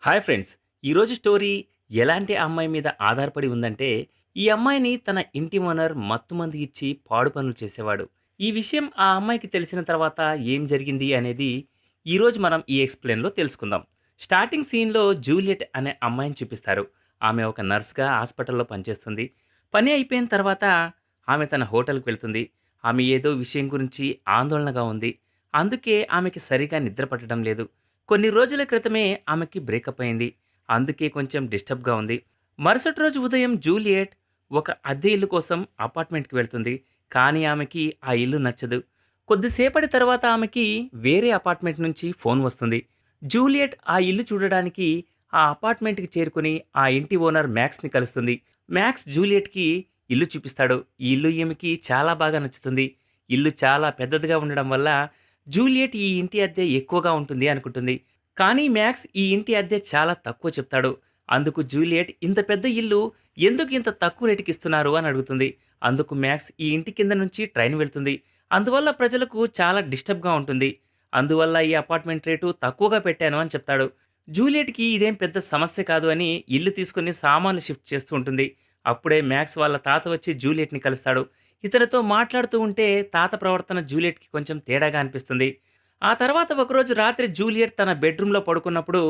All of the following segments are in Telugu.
Hi friends. ఈరోజు స్టోరీ ఎలాంటి అమ్మాయి మీద ఆధారపడి ఉందంటే, ఈ అమ్మాయిని తన ఇంటి ఓనర్ మత్తుమందు ఇచ్చి పాడు పనులు చేసేవాడు. ఈ విషయం ఆ అమ్మాయికి తెలిసిన తర్వాత ఏం జరిగింది అనేది ఈరోజు మనం ఈ ఎక్స్‌ప్లెయిన్‌లో తెలుసుకుందాం. స్టార్టింగ్ సీన్‌లో జూలియట్ అనే అమ్మాయిని చూపిస్తారు. ఆమె ఒక నర్స్‌గా హాస్పిటల్‌లో పనిచేస్తుంది. పని అయిపోయిన తర్వాత ఆమె తన హోటల్‌కి వెళ్తుంది. ఆమె ఏదో విషయం గురించి ఆందోళనగా ఉంది. అందుకే ఆమెకి సరిగ్గా నిద్ర పట్టడం లేదు. కొన్ని రోజుల క్రితమే ఆమెకి బ్రేకప్ అయింది. అందుకే కొంచెం డిస్టర్బ్‌గా ఉంది. మరుసటి రోజు ఉదయం జూలియట్ ఒక అద్దె ఇల్లు కోసం అపార్ట్మెంట్‌కి వెళ్తుంది. కానీ ఆమెకి ఆ ఇల్లు నచ్చదు. కొద్దిసేపటి తర్వాత ఆమెకి వేరే అపార్ట్మెంట్ నుంచి ఫోన్ వస్తుంది. జూలియట్ ఆ ఇల్లు చూడడానికి ఆ అపార్ట్మెంట్‌కి చేరుకొని ఆ ఇంటి ఓనర్ మ్యాక్స్‌ని కలుస్తుంది. మ్యాక్స్ జూలియట్‌కి ఇల్లు చూపిస్తాడు. ఈ ఇల్లు ఈమెకి చాలా బాగా నచ్చుతుంది. ఇల్లు చాలా పెద్దదిగా ఉండడం వల్ల జూలియట్ ఈ ఇంటి అద్దె ఎక్కువగా ఉంటుంది అనుకుంటుంది. కానీ మ్యాక్స్ ఈ ఇంటి అద్దె చాలా తక్కువ చెప్తాడు. అందుకు జూలియట్ ఇంత పెద్ద ఇల్లు ఎందుకు ఇంత తక్కువ రేటుకి ఇస్తున్నారు అని అడుగుతుంది. అందుకు మ్యాక్స్ ఈ ఇంటి కింద నుంచి ట్రైన్ వెళ్తుంది. అందువల్ల ప్రజలకు చాలా డిస్టర్బ్‌గా ఉంటుంది. అందువల్ల ఈ అపార్ట్మెంట్ రేటు తక్కువగా పెట్టాను అని చెప్తాడు. జూలియట్‌కి ఇదేం పెద్ద సమస్య కాదు అని ఇల్లు తీసుకొని సామాన్లు షిఫ్ట్ చేస్తూ ఉంటుంది. అప్పుడే మ్యాక్స్ వాళ్ళ తాత వచ్చి జూలియట్‌ని కలుస్తాడు. ఇతనితో మాట్లాడుతూ ఉంటే తాత ప్రవర్తన జూలియట్‌కి కొంచెం తేడాగా అనిపిస్తుంది. ఆ తర్వాత ఒకరోజు రాత్రి జూలియట్ తన బెడ్‌రూమ్‌లో పడుకున్నప్పుడు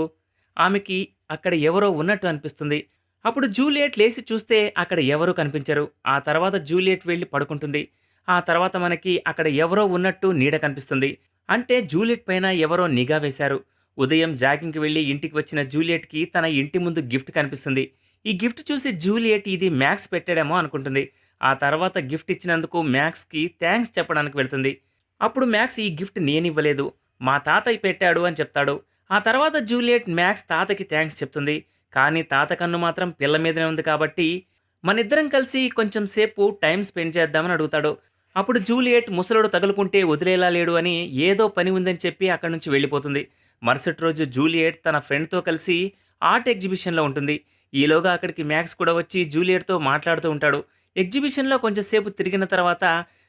ఆమెకి అక్కడ ఎవరో ఉన్నట్టు అనిపిస్తుంది. అప్పుడు జూలియట్ లేసి చూస్తే అక్కడ ఎవరూ కనిపించరు. ఆ తర్వాత జూలియట్ వెళ్లి పడుకుంటుంది. ఆ తర్వాత మనకి అక్కడ ఎవరో ఉన్నట్టు నీడ కనిపిస్తుంది. అంటే జూలియట్ పైన ఎవరో నిఘా వేశారు. ఉదయం జాగింగ్‌కి వెళ్లి ఇంటికి వచ్చిన జూలియట్‌కి తన ఇంటి ముందు గిఫ్ట్ కనిపిస్తుంది. ఈ గిఫ్ట్ చూసి జూలియట్ ఇది మ్యాక్స్ పెట్టాడేమో అనుకుంటుంది. ఆ తర్వాత గిఫ్ట్ ఇచ్చినందుకు మ్యాక్స్‌కి థాంక్స్ చెప్పడానికి వెళ్తుంది. అప్పుడు మ్యాక్స్ ఈ గిఫ్ట్ నేనివ్వలేదు. మా తాతయ్య పెట్టాడు అని చెప్తాడు. ఆ తర్వాత జూలియట్ మ్యాక్స్ తాతకి థాంక్స్ చెప్తుంది. కానీ తాత కన్ను మాత్రం పిల్ల మీదనే ఉంది కాబట్టి మనిద్దరం కలిసి కొంచెం సేపు టైం స్పెండ్ చేద్దామని అడుగుతాడు. అప్పుడు జూలియట్ ముసలోడు తగులుకుంటే వదిలేలా లేడు అని ఏదో పని ఉందని చెప్పి అక్కడి నుంచి వెళ్ళిపోతుంది. మరుసటి రోజు జూలియట్ తన ఫ్రెండ్‌తో కలిసి ఆర్ట్ ఎగ్జిబిషన్‌లో ఉంటుంది. ఈలోగా అక్కడికి మ్యాక్స్ కూడా వచ్చి జూలియట్‌తో మాట్లాడుతూ ఉంటాడు. ఎగ్జిబిషన్‌లో కొంచెం సేపు తిరిగిన తర్వాత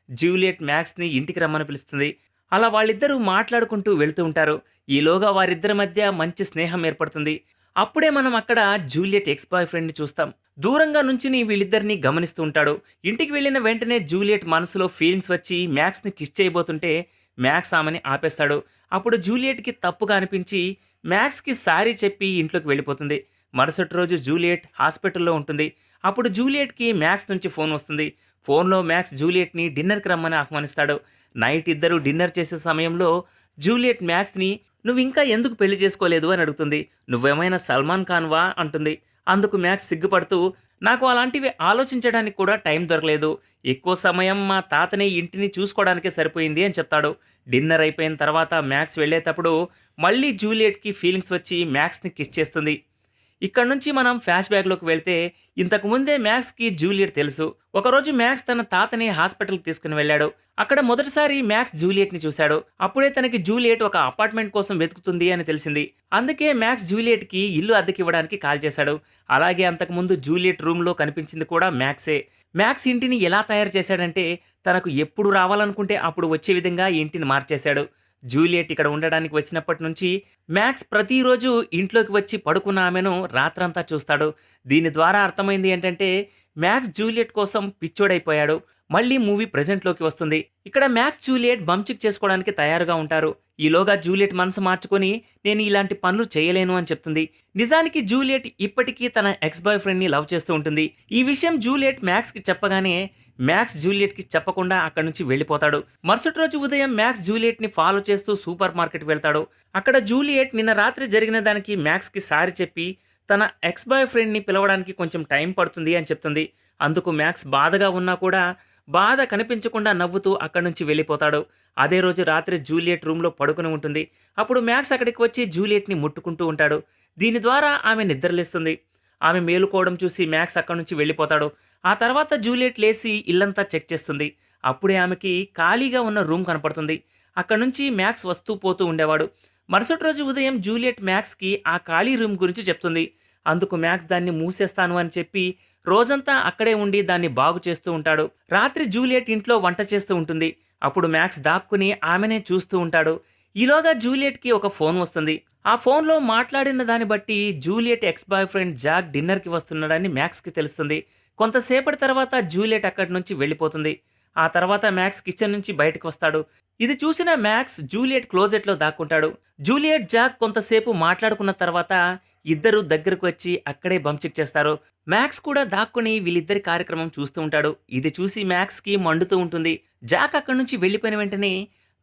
జూలియట్ మ్యాక్స్‌ని ఇంటికి రమ్మని పిలుస్తుంది. అలా వాళ్ళిద్దరూ మాట్లాడుకుంటూ వెళ్తూ ఉంటారు. ఈలోగా వారిద్దరి మధ్య మంచి స్నేహం ఏర్పడుతుంది. అప్పుడే మనం అక్కడ జూలియట్ ఎక్స్ బాయ్ ఫ్రెండ్‌ని చూస్తాం. దూరంగా నుంచుని వీళ్ళిద్దరిని గమనిస్తూ ఉంటాడు. ఇంటికి వెళ్ళిన వెంటనే జూలియట్ మనసులో ఫీలింగ్స్ వచ్చి మ్యాక్స్‌ని కిస్ చేయబోతుంటే మ్యాక్స్ ఆమెని ఆపేస్తాడు. అప్పుడు జూలియట్‌కి తప్పుగా అనిపించి మ్యాక్స్‌కి సారీ చెప్పి ఇంట్లోకి వెళ్ళిపోతుంది. మరుసటి రోజు జూలియట్ హాస్పిటల్‌లో ఉంటుంది. అప్పుడు జూలియట్‌కి మ్యాక్స్ నుంచి ఫోన్ వస్తుంది. ఫోన్‌లో మ్యాక్స్ జూలియట్‌ని డిన్నర్‌కి రమ్మని ఆహ్వానిస్తాడు. నైట్ ఇద్దరు డిన్నర్ చేసే సమయంలో జూలియట్ మ్యాక్స్‌ని "నువ్వింకా ఎందుకు పెళ్లి చేసుకోలేదు" అని అడుగుతుంది. "నువ్వేమైనా సల్మాన్ ఖాన్‌వా?" అంటుంది. అందుకు మ్యాక్స్ సిగ్గుపడుతూ "నాకు అలాంటివి ఆలోచించడానికి కూడా టైం దొరకలేదు. ఎక్కువ సమయం మా తాతని ఇంటిని చూసుకోవడానికే సరిపోయింది" అని చెప్తాడు. డిన్నర్ అయిపోయిన తర్వాత మ్యాక్స్ వెళ్ళేటప్పుడు మళ్ళీ జూలియట్‌కి ఫీలింగ్స్ వచ్చి మ్యాక్స్‌ని కిస్ చేస్తుంది. ఇక్కడ నుంచి మనం ఫ్లాష్ బ్యాక్‌లోకి వెళ్తే ఇంతకు ముందే మ్యాక్స్‌కి జూలియట్ తెలుసు. ఒకరోజు మ్యాక్స్ తన తాతని హాస్పిటల్‌కి తీసుకొని వెళ్ళాడు. అక్కడ మొదటిసారి మ్యాక్స్ జూలియట్‌ని చూశాడు. అప్పుడే తనకి జూలియట్ ఒక అపార్ట్మెంట్ కోసం వెతుకుతుంది అని తెలిసింది. అందుకే మ్యాక్స్ జూలియట్‌కి ఇల్లు అద్దెకివ్వడానికి కాల్ చేశాడు. అలాగే అంతకుముందు జూలియట్ రూమ్‌లో కనిపించింది కూడా మ్యాక్సే. మ్యాక్స్ ఇంటిని ఎలా తయారు చేశాడంటే తనకు ఎప్పుడు రావాలనుకుంటే అప్పుడు వచ్చే విధంగా ఈ ఇంటిని మార్చేశాడు. జూలియట్ ఇక్కడ ఉండడానికి వచ్చినప్పటి నుంచి మ్యాక్స్ ప్రతిరోజు ఇంట్లోకి వచ్చి పడుకున్న ఆమెను రాత్రంతా చూస్తాడు. దీని ద్వారా అర్థమైంది ఏంటంటే మ్యాక్స్ జూలియట్ కోసం పిచ్చోడైపోయాడు. మళ్ళీ మూవీ ప్రెజెంట్‌లోకి వస్తుంది. ఇక్కడ మ్యాక్స్ జూలియట్ బంచిక్ చేసుకోవడానికి తయారుగా ఉంటారు. ఈలోగా జూలియట్ మనసు మార్చుకొని నేను ఇలాంటి పనులు చేయలేను అని చెప్తుంది. నిజానికి జూలియట్ ఇప్పటికీ తన ఎక్స్ బాయ్ ఫ్రెండ్‌ని లవ్ చేస్తూ ఉంటుంది. ఈ విషయం జూలియట్ మ్యాక్స్‌కి చెప్పగానే మ్యాక్స్ జూలియట్‌కి చెప్పకుండా అక్కడి నుంచి వెళ్ళిపోతాడు. మరుసటి రోజు ఉదయం మ్యాక్స్ జూలియట్‌ని ఫాలో చేస్తూ సూపర్ మార్కెట్‌కి వెళ్తాడు. అక్కడ జూలియట్ నిన్న రాత్రి జరిగిన దానికి మ్యాక్స్‌కి సారీ చెప్పి తన ఎక్స్ బాయ్ ఫ్రెండ్‌ని పిలవడానికి కొంచెం టైం పడుతుంది అని చెప్తుంది. అందుకు మ్యాక్స్ బాధగా ఉన్నా కూడా బాధ కనిపించకుండా నవ్వుతూ అక్కడి నుంచి వెళ్ళిపోతాడు. అదే రోజు రాత్రి జూలియట్ రూమ్‌లో పడుకొని ఉంటుంది. అప్పుడు మ్యాక్స్ అక్కడికి వచ్చి జూలియట్‌ని ముట్టుకుంటూ ఉంటాడు. దీని ద్వారా ఆమె నిద్రలేస్తుంది. ఆమె మేలుకోవడం చూసి మ్యాక్స్ అక్కడి నుంచి వెళ్ళిపోతాడు. ఆ తర్వాత జూలియట్ లేసి ఇల్లంతా చెక్ చేస్తుంది. అప్పుడే ఆమెకి ఖాళీగా ఉన్న రూమ్ కనపడుతుంది. అక్కడి నుంచి మ్యాక్స్ వస్తూ పోతూ ఉండేవాడు. మరుసటి రోజు ఉదయం జూలియట్ మ్యాక్స్‌కి ఆ ఖాళీ రూమ్ గురించి చెప్తుంది. అందుకు మ్యాక్స్ దాన్ని మూసేస్తాను అని చెప్పి రోజంతా అక్కడే ఉండి దాన్ని బాగు చేస్తూ ఉంటాడు. రాత్రి జూలియట్ ఇంట్లో వంట చేస్తూ ఉంటుంది. అప్పుడు మ్యాక్స్ దాక్కుని ఆమెనే చూస్తూ ఉంటాడు. ఈలోగా జూలియట్‌కి ఒక ఫోన్ వస్తుంది. ఆ ఫోన్‌లో మాట్లాడిన దాన్ని బట్టి Juliet X boy friend Jack డిన్నర్‌కి వస్తున్నాడని మ్యాక్స్‌కి తెలుస్తుంది. కొంతసేపటి తర్వాత జూలియట్ అక్కడి నుంచి వెళ్ళిపోతుంది. ఆ తర్వాత మ్యాక్స్ కిచెన్ నుంచి బయటకు వస్తాడు. ఇది చూసిన మ్యాక్స్ జూలియట్ క్లోజెట్‌లో దాక్కుంటాడు. జూలియట్, జాక్ కొంతసేపు మాట్లాడుకున్న తర్వాత ఇద్దరు దగ్గరకు వచ్చి అక్కడే బంచిక్ చేస్తారు. మ్యాక్స్ కూడా దాక్కుని వీళ్ళిద్దరి కార్యక్రమం చూస్తూ ఉంటాడు. ఇది చూసి మ్యాక్స్‌కి మండుతూ ఉంటుంది. జాక్ అక్కడి నుంచి వెళ్ళిపోయిన వెంటనే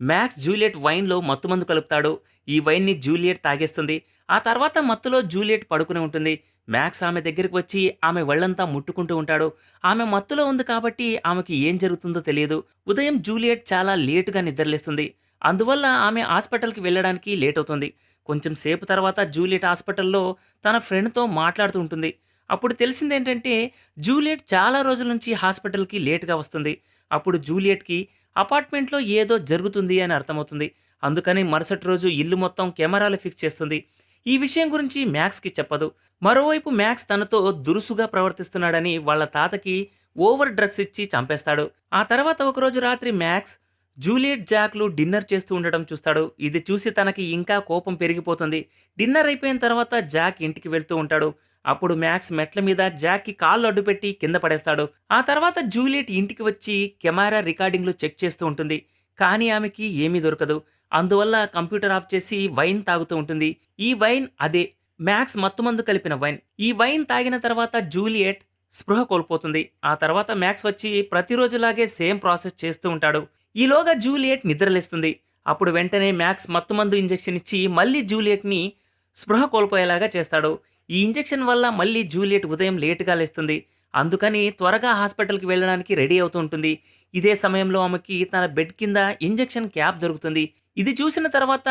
మ్యాక్స్ జూలియట్ వైన్‌లో మత్తుమందు కలుపుతాడు. ఈ వైన్‌ని జూలియట్ తాగేస్తుంది. ఆ తర్వాత మత్తులో జూలియట్ పడుకుని ఉంటుంది. మ్యాక్స్ ఆమె దగ్గరికి వచ్చి ఆమె ఒళ్ళంతా ముట్టుకుంటూ ఉంటాడు. ఆమె మత్తులో ఉంది కాబట్టి ఆమెకి ఏం జరుగుతుందో తెలియదు. ఉదయం జూలియట్ చాలా లేటుగా నిద్రలేస్తుంది. అందువల్ల ఆమె హాస్పిటల్‌కి వెళ్ళడానికి లేట్ అవుతుంది. కొంచెం సేపు తర్వాత జూలియట్ హాస్పిటల్‌లో తన ఫ్రెండ్‌తో మాట్లాడుతూ ఉంటుంది. అప్పుడు తెలిసిందేంటంటే జూలియట్ చాలా రోజుల నుంచి హాస్పిటల్‌కి లేట్‌గా వస్తుంది. అప్పుడు జూలియట్‌కి అపార్ట్మెంట్‌లో ఏదో జరుగుతుంది అని అర్థమవుతుంది. అందుకని మరుసటి రోజు ఇల్లు మొత్తం కెమెరాలు ఫిక్స్ చేస్తుంది. ఈ విషయం గురించి మ్యాక్స్‌కి చెప్పదు. మరోవైపు మ్యాక్స్ తనతో దురుసుగా ప్రవర్తిస్తున్నాడని వాళ్ళ తాతకి ఓవర్ డ్రగ్స్ ఇచ్చి చంపేస్తాడు. ఆ తర్వాత ఒకరోజు రాత్రి మ్యాక్స్, జూలియట్, జాక్‌లు డిన్నర్ చేస్తూ ఉండడం చూస్తాడు. ఇది చూసి తనకి ఇంకా కోపం పెరిగిపోతుంది. డిన్నర్ అయిపోయిన తర్వాత జాక్ ఇంటికి వెళ్తూ ఉంటాడు. అప్పుడు మ్యాక్స్ మెట్ల మీద జాక్‌కి కాళ్ళు అడ్డుపెట్టి కింద పడేస్తాడు. ఆ తర్వాత జూలియట్ ఇంటికి వచ్చి కెమెరా రికార్డింగ్‌లు చెక్ చేస్తూ ఉంటుంది. కానీ ఆమెకి ఏమీ దొరకదు. అందువల్ల కంప్యూటర్ ఆఫ్ చేసి వైన్ తాగుతూ ఉంటుంది. ఈ వైన్ అదే మ్యాక్స్ మత్తుమందు కలిపిన వైన్. ఈ వైన్ తాగిన తర్వాత జూలియట్ స్పృహ కోల్పోతుంది. ఆ తర్వాత మ్యాక్స్ వచ్చి ప్రతిరోజులాగే సేమ్ ప్రాసెస్ చేస్తూ ఉంటాడు. ఈలోగా జూలియట్ నిద్రలేస్తుంది. అప్పుడు వెంటనే మ్యాక్స్ మత్తుమందు ఇంజెక్షన్ ఇచ్చి మళ్ళీ జూలియట్‌ని స్పృహ కోల్పోయేలాగా చేస్తాడు. ఈ ఇంజెక్షన్ వల్ల మళ్ళీ జూలియట్ ఉదయం లేట్‌గా లేస్తుంది. అందుకని త్వరగా హాస్పిటల్‌కి వెళ్ళడానికి రెడీ అవుతూ ఉంటుంది. ఇదే సమయంలో ఆమెకి తన బెడ్ కింద ఇంజెక్షన్ క్యాప్ దొరుకుతుంది. ఇది చూసిన తర్వాత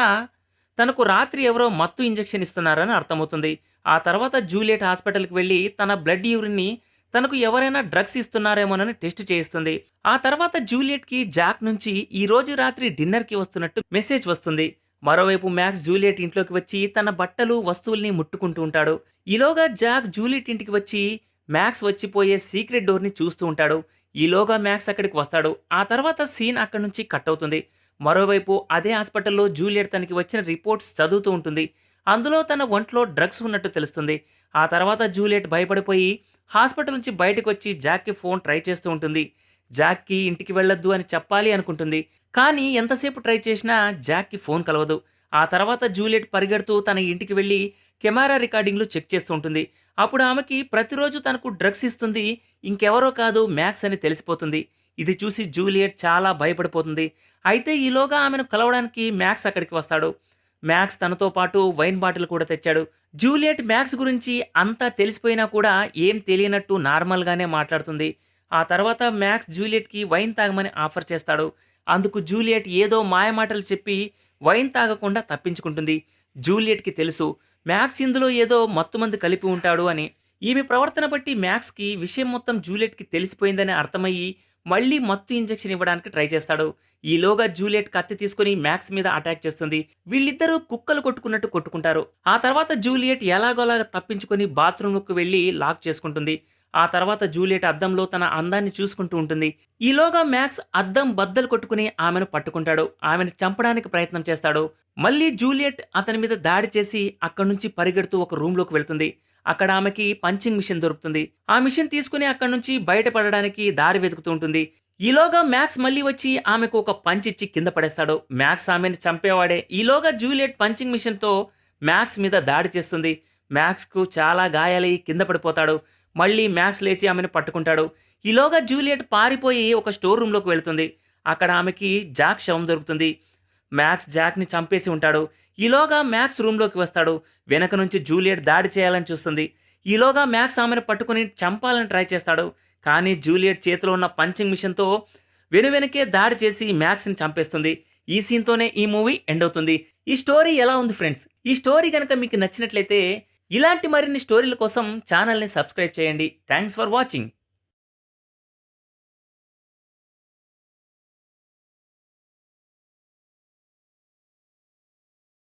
తనకు రాత్రి ఎవరో మత్తు ఇంజెక్షన్ ఇస్తున్నారని అర్థమవుతుంది. ఆ తర్వాత జూలియట్ హాస్పిటల్‌కి వెళ్లి తన బ్లడ్ యూరిన్‌ని తనకు ఎవరైనా డ్రగ్స్ ఇస్తున్నారేమోనని టెస్ట్ చేయిస్తుంది. ఆ తర్వాత జూలియట్‌కి జాక్ నుంచి ఈ రోజు రాత్రి డిన్నర్‌కి వస్తున్నట్టు మెసేజ్ వస్తుంది. మరోవైపు మ్యాక్స్ జూలియట్ ఇంట్లోకి వచ్చి తన బట్టలు, వస్తువుల్ని ముట్టుకుంటూ ఉంటాడు. ఈలోగా జాక్ జూలియట్ ఇంటికి వచ్చి మ్యాక్స్ వచ్చిపోయే సీక్రెట్ డోర్‌ని చూస్తూ ఉంటాడు. ఈలోగా మ్యాక్స్ అక్కడికి వస్తాడు. ఆ తర్వాత సీన్ అక్కడి నుంచి కట్ అవుతుంది. మరోవైపు అదే హాస్పిటల్‌లో జూలియట్ తనకి వచ్చిన రిపోర్ట్స్ చదువుతూ ఉంటుంది. అందులో తన ఒంట్లో డ్రగ్స్ ఉన్నట్టు తెలుస్తుంది. ఆ తర్వాత జూలియట్ భయపడిపోయి హాస్పిటల్ నుంచి బయటకొచ్చి జాక్‌కి ఫోన్ ట్రై చేస్తూ ఉంటుంది. జాక్‌కి ఇంటికి వెళ్ళొద్దు అని చెప్పాలి అనుకుంటుంది. కానీ ఎంతసేపు ట్రై చేసినా జాక్‌కి ఫోన్ కలవదు. ఆ తర్వాత జూలియట్ పరిగెడుతూ తన ఇంటికి వెళ్లి కెమెరా రికార్డింగ్‌లు చెక్ చేస్తూ ఉంటుంది. అప్పుడు ఆమెకి ప్రతిరోజు తనకు డ్రగ్స్ ఇస్తుంది ఇంకెవరో కాదు మ్యాక్స్ అని తెలిసిపోతుంది. ఇది చూసి జూలియట్ చాలా భయపడిపోతుంది. అయితే ఈలోగా ఆమెను కలవడానికి మ్యాక్స్ అక్కడికి వస్తాడు. మ్యాక్స్ తనతో పాటు వైన్ బాటిల్ కూడా తెచ్చాడు. జూలియట్ మ్యాక్స్ గురించి అంతా తెలిసిపోయినా కూడా ఏం తెలియనట్టు నార్మల్‌గానే మాట్లాడుతుంది. ఆ తర్వాత మ్యాక్స్ జూలియట్‌కి వైన్ తాగమని ఆఫర్ చేస్తాడు. అందుకు జూలియట్ ఏదో మాయమాటలు చెప్పి వైన్ తాగకుండా తప్పించుకుంటుంది. జూలియట్‌కి తెలుసు మ్యాక్స్ ఇందులో ఏదో మత్తుమందు కలిపి ఉంటాడు అని. ఈమె ప్రవర్తన బట్టి మ్యాక్స్‌కి విషయం మొత్తం జూలియట్‌కి తెలిసిపోయిందని అర్థమయ్యి మళ్ళీ మత్తు ఇంజెక్షన్ ఇవ్వడానికి ట్రై చేస్తాడు. ఈలోగా జూలియట్ కత్తి తీసుకుని మ్యాక్స్ మీద అటాక్ చేస్తుంది. వీళ్ళిద్దరూ కుక్కలు కొట్టుకున్నట్టు కొట్టుకుంటారు. ఆ తర్వాత జూలియట్ ఎలాగోలాగా తప్పించుకొని బాత్రూమ్‌లోకి వెళ్లి లాక్ చేసుకుంటుంది. ఆ తర్వాత జూలియట్ అద్దంలో తన అందాన్ని చూసుకుంటూ ఉంటుంది. ఈలోగా మ్యాక్స్ అద్దం బద్దలు కొట్టుకుని ఆమెను పట్టుకుంటాడు. ఆమెను చంపడానికి ప్రయత్నం చేస్తాడు. మళ్ళీ జూలియట్ అతని మీద దాడి చేసి అక్కడి నుంచి పరిగెడుతూ ఒక రూమ్‌లోకి వెళ్తుంది. అక్కడ ఆమెకి పంచింగ్ మిషన్ దొరుకుతుంది. ఆ మిషన్ తీసుకుని అక్కడి నుంచి బయటపడడానికి దారి వెతుకుతూ ఉంటుంది. ఈలోగా మ్యాక్స్ మళ్ళీ వచ్చి ఆమెకు ఒక పంచ్ ఇచ్చి కింద పడేస్తాడు. మ్యాక్స్ ఆమెను చంపేవాడే. ఈలోగా జూలియట్ పంచింగ్ మిషన్‌తో మ్యాక్స్ మీద దాడి చేస్తుంది. మ్యాక్స్‌కు చాలా గాయాలయ్యి కింద పడిపోతాడు. మళ్ళీ మ్యాక్స్ లేచి ఆమెను పట్టుకుంటాడు. ఈలోగా జూలియట్ పారిపోయి ఒక స్టోర్ రూమ్‌లోకి వెళ్తుంది. అక్కడ ఆమెకి జాక్ శవం దొరుకుతుంది. మ్యాక్స్ జాక్‌ని చంపేసి ఉంటాడు. ఈలోగా మ్యాక్స్ రూమ్‌లోకి వస్తాడు. వెనక నుంచి జూలియట్ దాడి చేయాలని చూస్తుంది. ఈలోగా మ్యాక్స్ ఆమెను పట్టుకొని చంపాలని ట్రై చేస్తాడు. కానీ జూలియట్ చేతిలో ఉన్న పంచింగ్ మిషన్‌తో వెనువెనకే దాడి చేసి మ్యాక్స్‌ని చంపేస్తుంది. ఈ సీన్‌తోనే ఈ మూవీ ఎండ్ అవుతుంది. ఈ స్టోరీ ఎలా ఉంది ఫ్రెండ్స్? ఈ స్టోరీ గనక మీకు నచ్చినట్లయితే ఇలాంటి మరిన్ని స్టోరీల కోసం ఛానల్‌ని సబ్స్క్రైబ్ చేయండి. Thanks for watching.